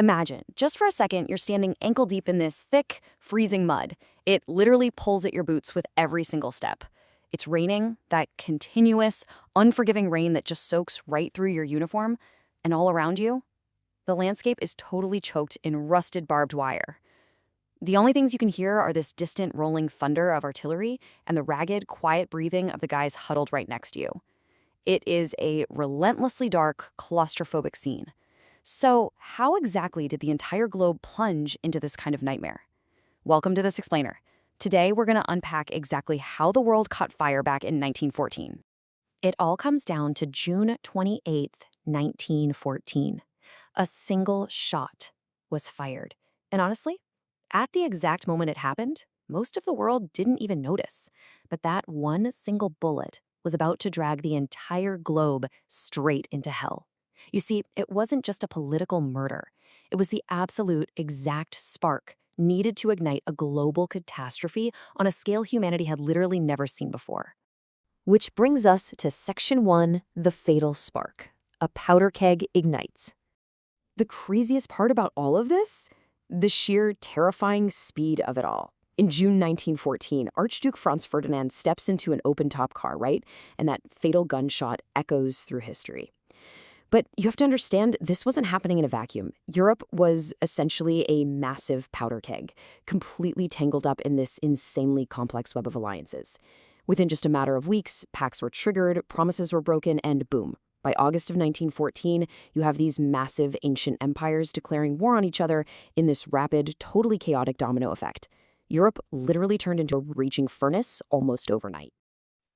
Imagine, just for a second, you're standing ankle deep in this thick, freezing mud. It literally pulls at your boots with every single step. It's raining, that continuous, unforgiving rain that just soaks right through your uniform, and all around you, the landscape is totally choked in rusted barbed wire. The only things you can hear are this distant rolling thunder of artillery and the ragged, quiet breathing of the guys huddled right next to you. It is a relentlessly dark, claustrophobic scene. So, how exactly did the entire globe plunge into this kind of nightmare? Welcome to This Explainer. Today, we're going to unpack exactly how the world caught fire back in 1914. It all comes down to June 28th, 1914. A single shot was fired. And honestly, at the exact moment it happened, most of the world didn't even notice. But that one single bullet was about to drag the entire globe straight into hell. You see, it wasn't just a political murder. It was the absolute exact spark needed to ignite a global catastrophe on a scale humanity had literally never seen before. Which brings us to Section 1, the fatal spark. A powder keg ignites. The craziest part about all of this? The sheer terrifying speed of it all. In June 1914, Archduke Franz Ferdinand steps into an open-top car, right? And that fatal gunshot echoes through history. But you have to understand, this wasn't happening in a vacuum. Europe was essentially a massive powder keg, completely tangled up in this insanely complex web of alliances. Within just a matter of weeks, pacts were triggered, promises were broken, and boom. By August of 1914, you have these massive ancient empires declaring war on each other in this rapid, totally chaotic domino effect. Europe literally turned into a raging furnace almost overnight.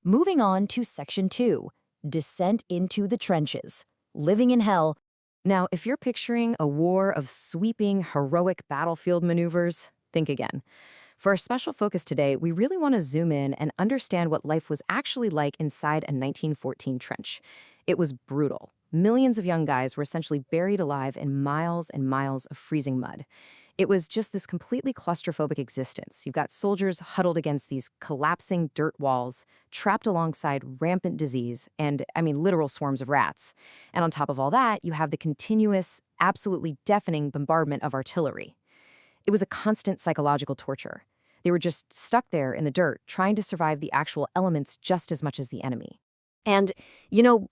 Moving on to Section 2, descent into the trenches. Living in hell. Now, if you're picturing a war of sweeping, heroic battlefield maneuvers, think again. For our special focus today, we really want to zoom in and understand what life was actually like inside a 1914 trench. It was brutal. Millions of young guys were essentially buried alive in miles and miles of freezing mud. It was just this completely claustrophobic existence. You've got soldiers huddled against these collapsing dirt walls, trapped alongside rampant disease, and, literal swarms of rats. And on top of all that, you have the continuous, absolutely deafening bombardment of artillery. It was a constant psychological torture. They were just stuck there in the dirt, trying to survive the actual elements just as much as the enemy. And,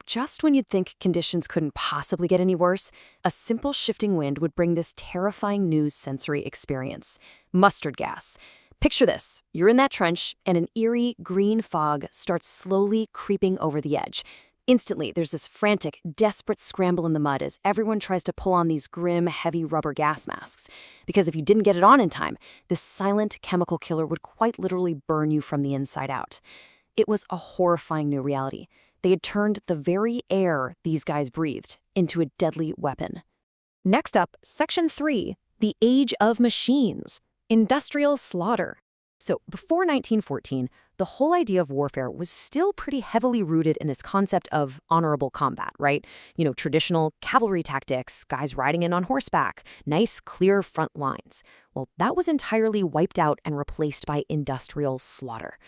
just when you'd think conditions couldn't possibly get any worse, a simple shifting wind would bring this terrifying new sensory experience. Mustard gas. Picture this. You're in that trench, and an eerie green fog starts slowly creeping over the edge. Instantly, there's this frantic, desperate scramble in the mud as everyone tries to pull on these grim, heavy rubber gas masks. Because if you didn't get it on in time, this silent chemical killer would quite literally burn you from the inside out. It was a horrifying new reality. They had turned the very air these guys breathed into a deadly weapon. Next up, Section 3, the age of machines, industrial slaughter. So before 1914, the whole idea of warfare was still pretty heavily rooted in this concept of honorable combat, right? Traditional cavalry tactics, guys riding in on horseback, nice, clear front lines. Well, that was entirely wiped out and replaced by industrial slaughter.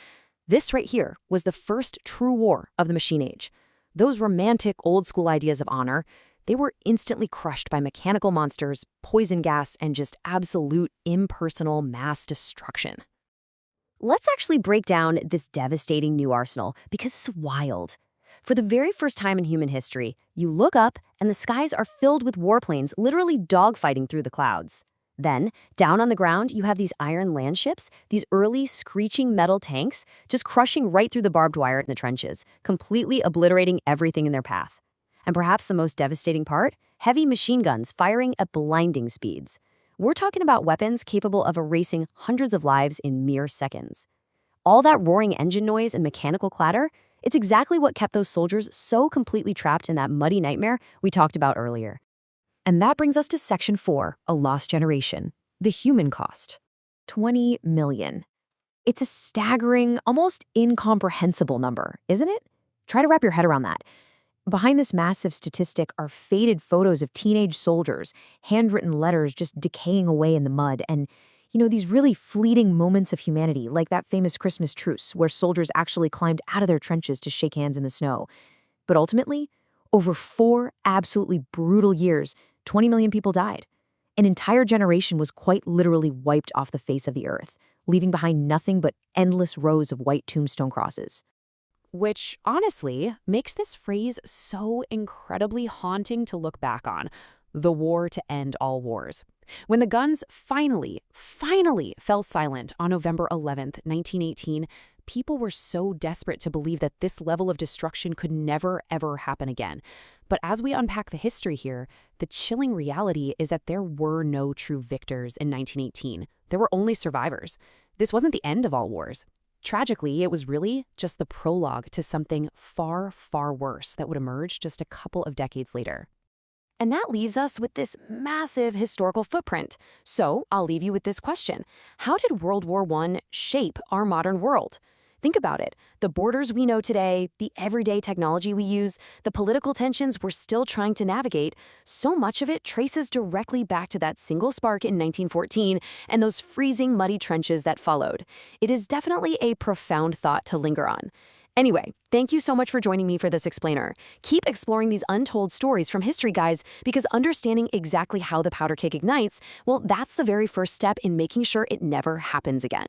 This right here was the first true war of the machine age. Those romantic old-school ideas of honor, they were instantly crushed by mechanical monsters, poison gas, and just absolute impersonal mass destruction. Let's actually break down this devastating new arsenal because it's wild. For the very first time in human history, you look up and the skies are filled with warplanes literally dogfighting through the clouds. Then, down on the ground, you have these iron land ships, these early screeching metal tanks, just crushing right through the barbed wire in the trenches, completely obliterating everything in their path. And perhaps the most devastating part? Heavy machine guns firing at blinding speeds. We're talking about weapons capable of erasing hundreds of lives in mere seconds. All that roaring engine noise and mechanical clatter, it's exactly what kept those soldiers so completely trapped in that muddy nightmare we talked about earlier. And that brings us to Section 4, a lost generation, the human cost. 20 million. It's a staggering, almost incomprehensible number, isn't it? Try to wrap your head around that. Behind this massive statistic are faded photos of teenage soldiers, handwritten letters just decaying away in the mud, and, these really fleeting moments of humanity, like that famous Christmas truce where soldiers actually climbed out of their trenches to shake hands in the snow. But ultimately, over 4 absolutely brutal years, 20 million people died. An entire generation was quite literally wiped off the face of the earth, leaving behind nothing but endless rows of white tombstone crosses. Which, honestly, makes this phrase so incredibly haunting to look back on. The war to end all wars. When the guns finally fell silent on November 11th, 1918, people were so desperate to believe that this level of destruction could never, ever happen again. But as we unpack the history here, the chilling reality is that there were no true victors in 1918. There were only survivors. This wasn't the end of all wars. Tragically, it was really just the prologue to something far, far worse that would emerge just a couple of decades later. And that leaves us with this massive historical footprint. So I'll leave you with this question. How did World War I shape our modern world? Think about it. The borders we know today, the everyday technology we use, the political tensions we're still trying to navigate, so much of it traces directly back to that single spark in 1914 and those freezing, muddy trenches that followed. It is definitely a profound thought to linger on. Anyway, thank you so much for joining me for this explainer. Keep exploring these untold stories from history, guys, because understanding exactly how the powder keg ignites, well, that's the very first step in making sure it never happens again.